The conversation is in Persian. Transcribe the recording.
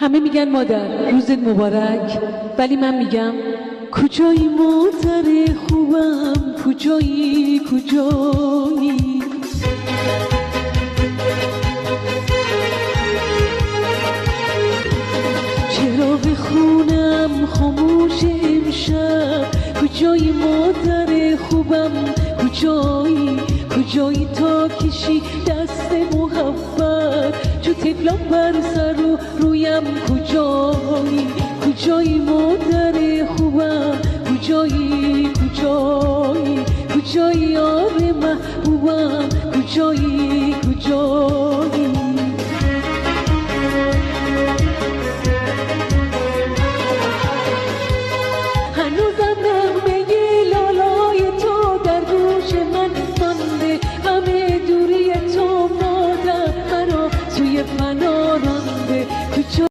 همه میگن مادر روزت مبارک، ولی من میگم کجایی مادر خوبم، کجایی کجایی؟ چراغ خونم خاموش امشب، کجایی مادر خوبم، کجایی کجایی تا کشی دست محبت چو طفلم بر سر و رویم، کجایی کجایی مادر خوبم، کجایی کجایی کجایی یار محبوبم، کجایی کجایی؟